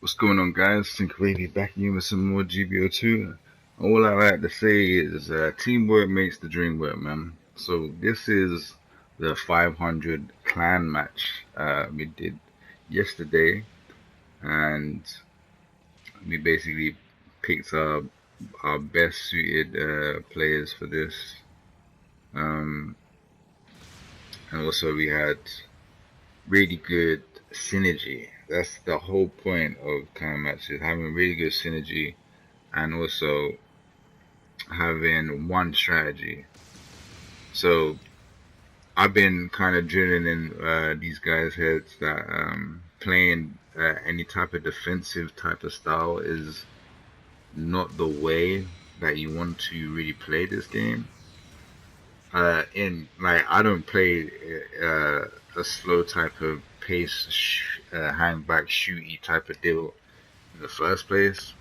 What's going on, guys? Sync-WaVey back in with some more GBO2. All I like to say is teamwork makes the dream work, man. So this is the 500 clan match we did yesterday, and we basically picked our best suited players for this. Um, and also we had really good synergy. That's the whole point of clan matches, having really good synergy and also having one strategy. So I've been kind of drilling in these guys' heads that playing any type of defensive type of style is not the way that you want to really play this game. In like I don't play a slow type of pace, hang back, shooty type of deal in the first place,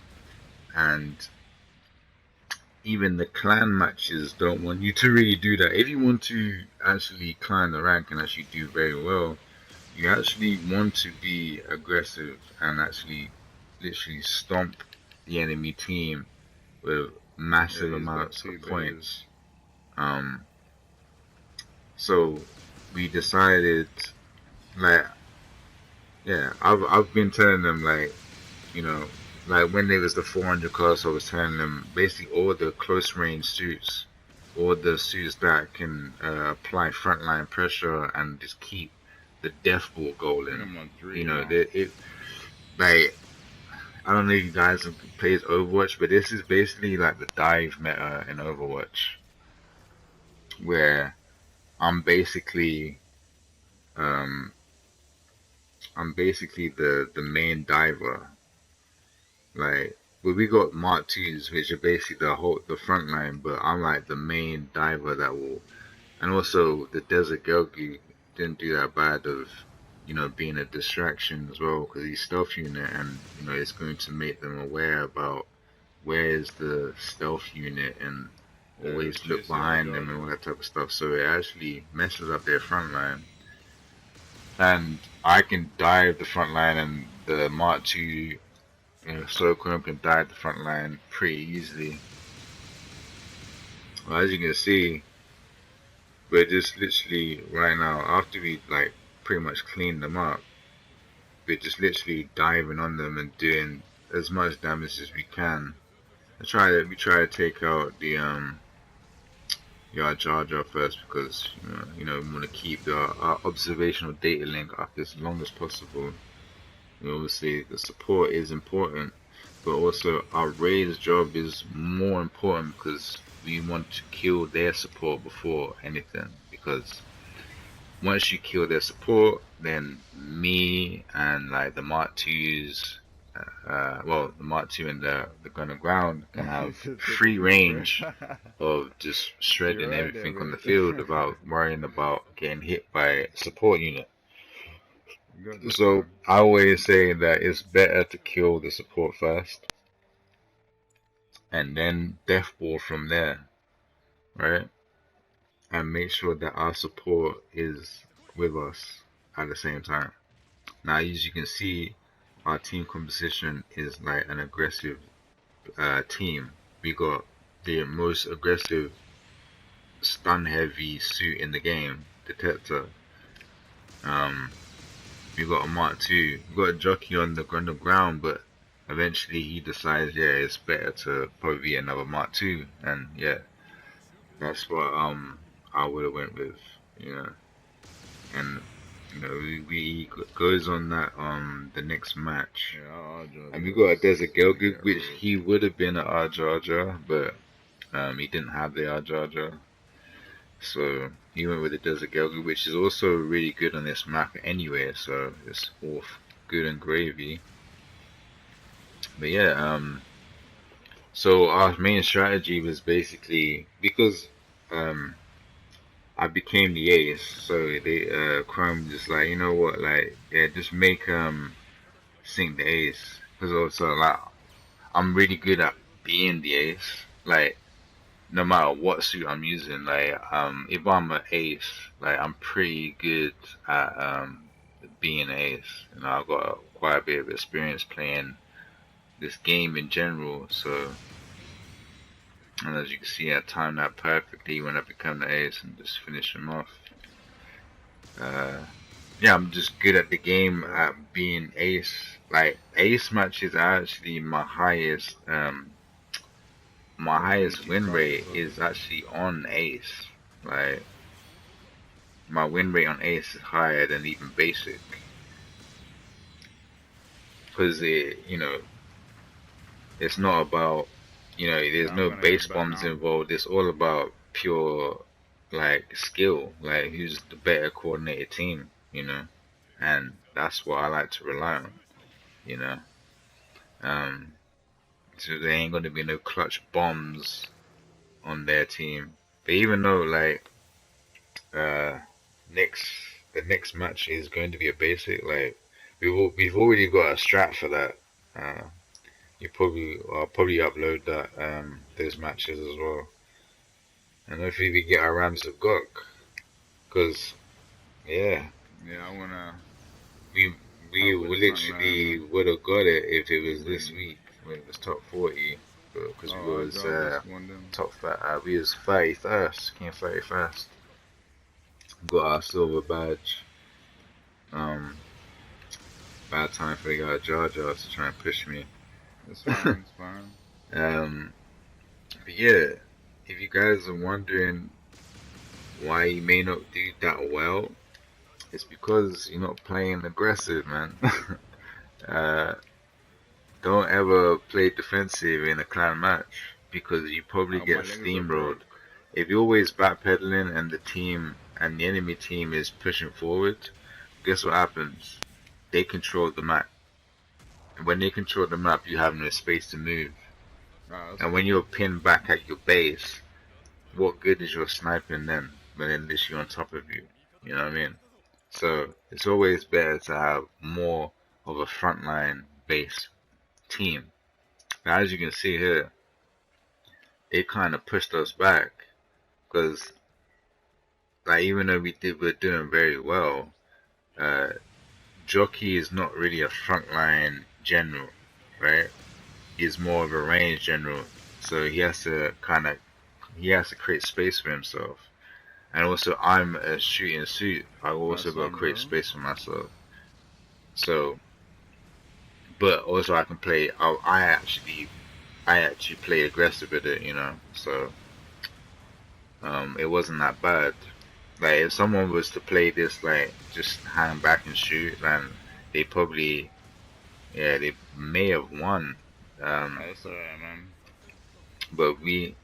and even the clan matches don't want you to really do that. If you want to actually climb the rank and actually do very well, you actually want to be aggressive and actually literally stomp the enemy team with massive amounts of points. Um, so we decided, like, yeah, I've been telling them like, you know, like when there was the 400 class, I was telling them basically all the close range suits, all the suits that can apply frontline pressure and just keep the death ball going. You know, it like I don't know if you guys have played Overwatch, but this is basically like the dive meta in Overwatch, where I'm basically um I'm basically the main diver. Like, but we got Mark twos, which are basically the front line. But I'm like the main diver that will, and also the Desert Gelgu didn't do that bad of, being a distraction as well because he's stealth unit, and it's going to make them aware about where is the stealth unit and always look behind them and all that type of stuff. So it actually messes up their front line, and I can dive the front line, and the Mark two so Chrome can dive the front line pretty easily. Well, as you can see, we're just literally right now, after we like pretty much cleaned them up, we're just literally diving on them and doing as much damage as we can. We try to take out the yard charger first because we want to keep our observational data link up as long as possible. Obviously, the support is important, but also our raid's job is more important because we want to kill their support before anything. Because once you kill their support, then me and like the Mark twos, well, the Mark two and the gun on ground can have free range of just shredding everything on the field without worrying about getting hit by a support unit. So I always say that it's better to kill the support first and then death ball from there, right? And make sure that our support is with us at the same time. Now, as you can see, our team composition is like an aggressive team. We got the most aggressive stun heavy suit in the game, Detector. Um, we got a Mark II. We got a jockey on the Gundam ground, but eventually he decides, yeah, it's better to probably be another Mark II, and yeah, that's what I would have went with, you know. And we goes on that the next match, and we got a Desert Gelgu, which he would have been at our Jar Jar, but he didn't have the R Jar Jar, so he went with the Desert Gelgu, which is also really good on this map anyway. So it's all good and gravy. But yeah, so our main strategy was basically because I became the ace, so they Chrome just like, you know what, like, yeah, just make Sync the ace, because also like I'm really good at being the ace, like no matter what suit I'm using, like if I'm an ace, like I'm pretty good at being an ace. I've got quite a bit of experience playing this game in general. So, and as you can see, I timed that perfectly when I become the ace and just finish him off. Yeah, I'm just good at the game at being ace. Like ace matches are actually my highest win rate is actually on ace. Like my win rate on ace is higher than even basic, because it's not about, there's no base bombs involved. It's all about pure like skill, like who's the better coordinated team, and that's what I like to rely on, you know. Um, so there ain't gonna be no clutch bombs on their team. But even though like uh next the next match is going to be a basic, like we've already got a strat for that. I'll probably upload that those matches as well, and hopefully we get our Rams of Gok, cause yeah, Yeah, I wanna. we literally would have got it if it was this week when it was top 40, because we was we was 31st, came 31st, got our silver badge. Bad time for the guy Jar Jar to try and push me. It's fine, it's fine. But yeah, if you guys are wondering why you may not do that well, it's because you're not playing aggressive, man. Don't ever play defensive in a clan match, because you probably get steamrolled. If you're always backpedaling and the enemy team is pushing forward, guess what happens? They control the map. And when they control the map, you have no space to move. And when you're pinned back at your base, what good is your sniping then when they're literally on top of you? You know what I mean? So it's always better to have more of a frontline base team. Now, as you can see here, they kind of pushed us back, because like even though we're doing very well, Jockey is not really a frontline general, right? He's more of a range general, so he has to create space for himself. And also, I'm a shooting suit. I also got to create space for myself. So, but also I can play. I actually play aggressive with it, So, it wasn't that bad. Like if someone was to play this like just hang back and shoot, then they probably, they may have won. That's alright, man. But we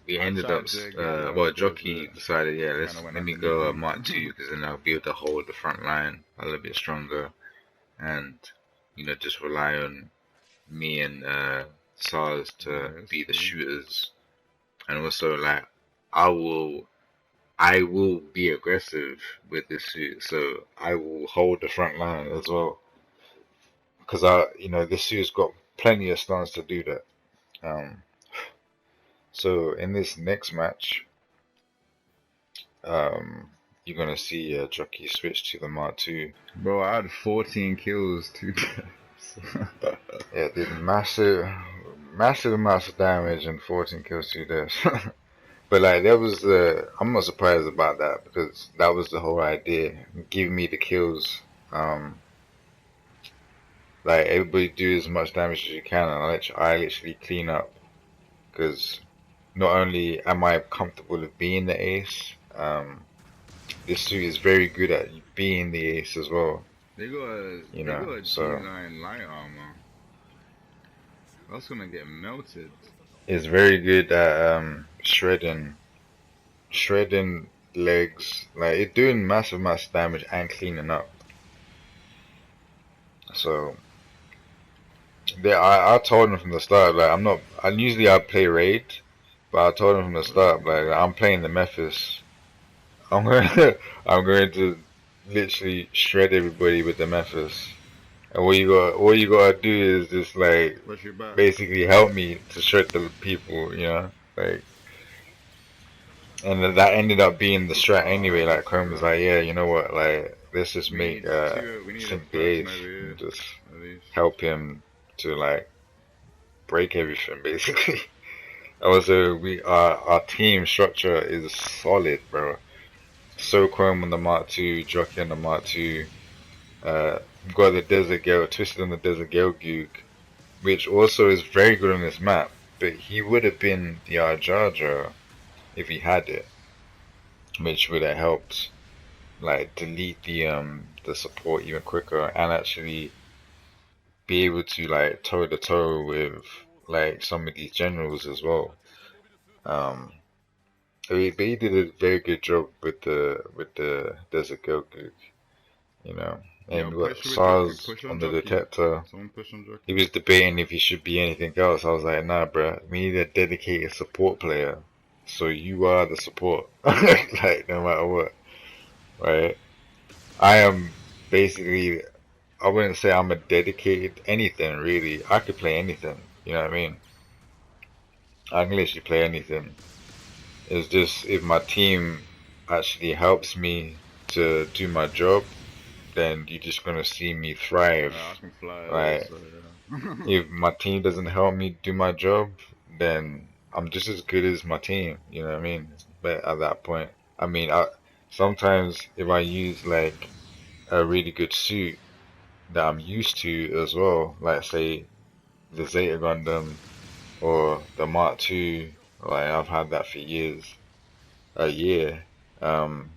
ended up. Well, Jockey decided, let me go Mark 2, because then I'll be able to hold the front line a little bit stronger, and just rely on me and SARS to be the shooters, and also like I will be aggressive with this suit, so I will hold the front line as well, because this suit's got plenty of stance to do that. So in this next match, you're gonna see Jockey switch to the Mark 2. Bro, I had 14 kills, 2 deaths. Yeah, did massive amounts of damage and 14 kills, 2 deaths. But like that was I'm not surprised about that, because that was the whole idea. Give me the kills. Like everybody do as much damage as you can, and I literally clean up, because not only am I comfortable with being the ace, this suit is very good at being the ace as well. They got a G9 light armor. That's gonna get melted. It's very good at shredding legs. Like it's doing massive damage and cleaning up. So I told him from the start, like I play raid, but I told him from the start, like I'm playing the Memphis. I'm going to literally shred everybody with the Memphis. And all you gotta do is just like basically help me to shred the people, like. And that ended up being the strat anyway. Like Chrome was like, yeah, you know what, like let's just make Sync-WaVey and just help him to like break everything basically. Also, our team structure is solid, bro. So Chrome on the Mark II, Jockey on the Mark II. We've got the Desert Gale, Twisted on the Desert Gale Goog, which also is very good on this map. But he would have been the Jar Jar if he had it, which would have helped like delete the support even quicker and actually be able to like toe to toe with like some of these generals as well. Um, but he did a very good job with the Desert Gale Goog, you know. And we got SARS on the detector. He was debating if he should be anything else. I was like, nah, bro. We need a dedicated support player. So you are the support, like no matter what, right? I am basically. I wouldn't say I'm a dedicated anything really. I could play anything. You know what I mean? I can literally play anything. It's just if my team actually helps me to do my job, then you're just gonna see me thrive. I can fly. Right? So, yeah. If my team doesn't help me do my job, then I'm just as good as my team. You know what I mean? But at that point, I mean, sometimes if I use like a really good suit that I'm used to as well, like say the Zeta Gundam or the Mark II, like I've had that for years, a year. Um,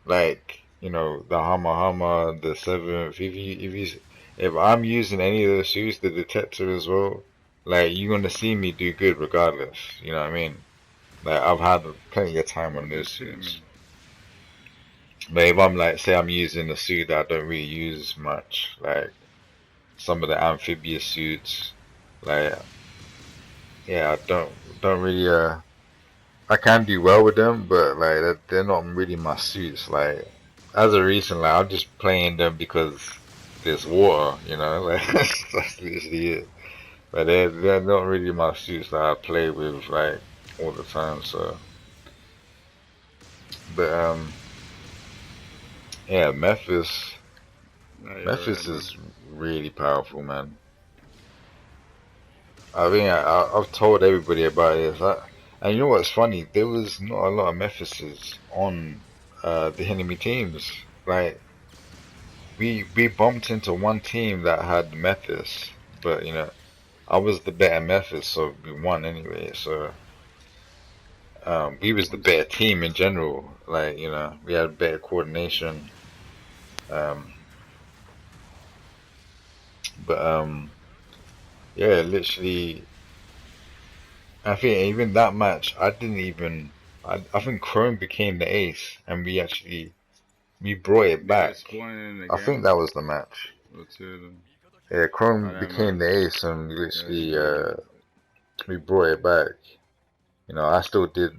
like you know the Hama, the Seventh. If I'm using any of those suits, the Detector as well, like you're gonna see me do good regardless. You know what I mean? Like I've had plenty of time on those suits. But if I'm like, say I'm using a suit that I don't really use much, like some of the amphibious suits, like yeah, I don't really I can do well with them, but like they're not really my suits. Like as of recent, like I'm just playing them because there's water, you know, like that's literally it. But they're not really my suits that I play with like all the time. So, but yeah, Memphis is really powerful, man. I mean, I've told everybody about this. And you know what's funny? There was not a lot of Memphises on the enemy teams. Like we bumped into one team that had Memphis, but you know I was the better Memphis, so we won anyway. So we was the better team in general. Like you know we had better coordination. Um, but yeah, literally. I think even that match, I didn't even. I think Chrome became the ace, and we brought it back. I think that was the match. Yeah, Chrome became the ace, and we literally we brought it back. You know, I still did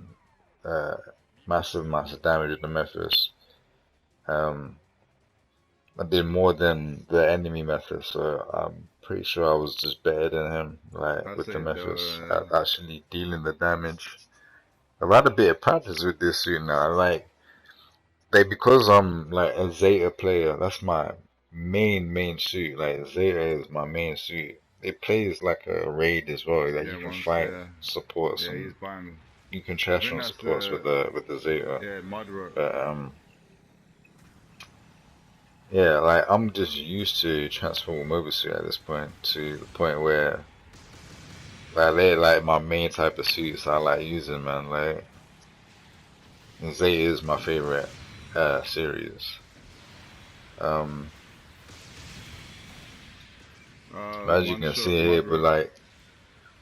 uh, massive amounts of damage with the Memphis. Um, I did more than the enemy Memphis, so I'm pretty sure I was just better than him. Like with the Memphis, actually dealing the damage. I've had a bit of practice with this suit now. Like because I'm like a Zeta player, that's my main suit. Like Zeta is my main suit. It plays like a raid as well. Like you can fight supports and you can trash on supports with the Zeta. But yeah, like I'm just used to transforming mobile suit at this point to the point where like they're like my main type of suits I like using, man. Like Zeta is my favorite series. As you can see here, but like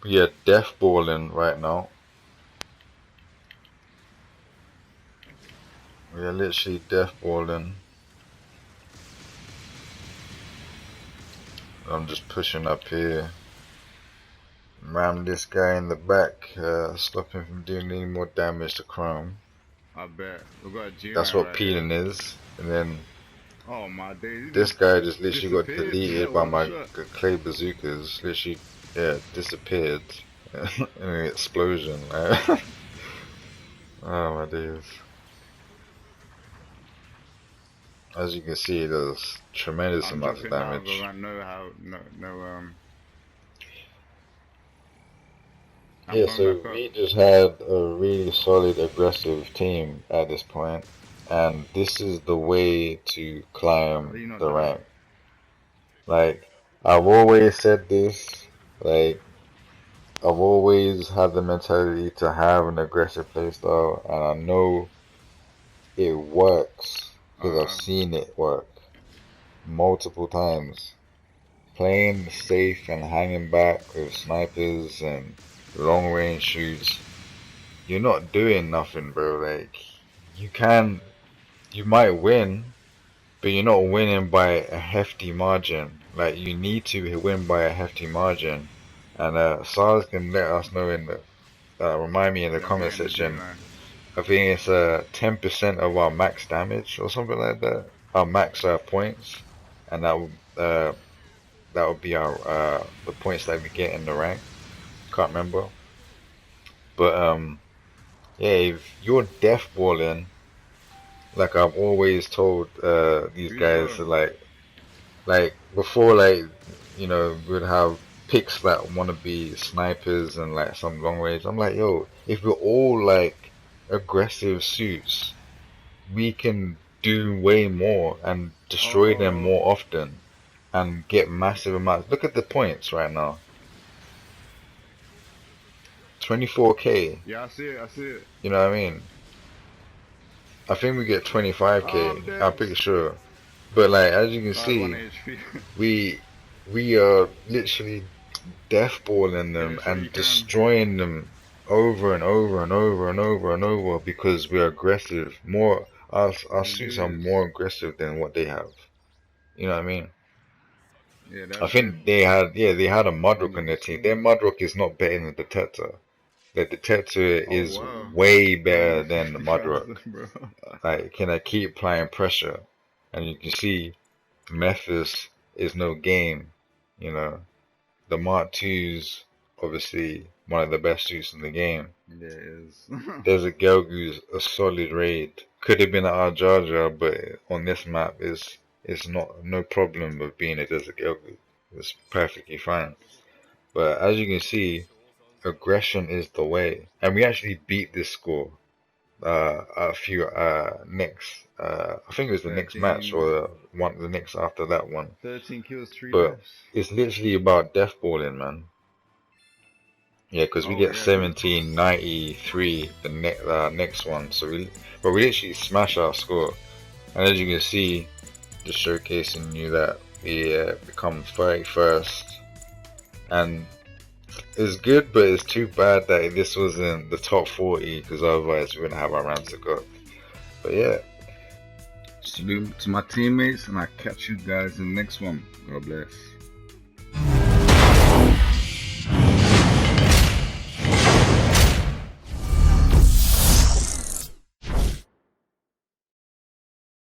we are death balling right now. We are literally death balling. I'm just pushing up here. Ram this guy in the back, stop him from doing any more damage to Chrome. I bet. That's what peeling is. And then oh my days, this guy just literally got deleted by my clay bazookas. Literally, yeah, disappeared in an explosion. Oh my days. As you can see, there's tremendous amounts of damage. I know how yeah, so we just had a really solid aggressive team at this point, and this is the way to climb the rank. Like, I've always said this, like, I've always had the mentality to have an aggressive playstyle, and I know it works because I've seen it work multiple times. Playing safe and hanging back with snipers and long range shoots, you're not doing nothing, bro. Like, you might win, but you're not winning by a hefty margin. Like, you need to win by a hefty margin. And SARS can let us know in the remind me in the comment section. I think it's 10% of our max damage or something like that. Our max points, and that would be our the points that we get in the rank. Can't remember, but yeah, if you're death balling, like I've always told these guys, like before, like we'd have picks that want to be snipers and like some long range. I'm like, yo, if we're all like aggressive suits, we can do way more and destroy them more often and get massive amounts. Look at the points right now. 24k. Yeah, I see it. You know what I mean? I think we get 25k. I'm pretty sure. But like, as you can see, we are literally deathballing them and destroying them over and over and over and over and over because we're aggressive. Our suits are more aggressive than what they have. You know what I mean? Yeah, I think they had a Mudrock on their team. Their Mudrock is not better than the Detector. The Detector is way better than the Mudrock. Like, can I keep applying pressure? And you can see Mephis is no game. You know, the Mark II's obviously one of the best suits in the game. Yeah, it is. There's a Gelgu's a solid raid. Could have been an Jar Jar, but on this map it's no problem with being a Desert Gelgu. It's perfectly fine. But as you can see, aggression is the way, and we actually beat this score. A few next. I think it was the next match or the next after that one. 13 kills, 3 but deaths. It's literally about deathballing, man. Yeah, because we get 1793 the next one, so we literally smash our score, and as you can see, just showcasing you that we become 31st, and it's good, but it's too bad that this was in the top 40 because otherwise we wouldn't have our round to go. But yeah, salute to my teammates, and I'll catch you guys in the next one. God bless.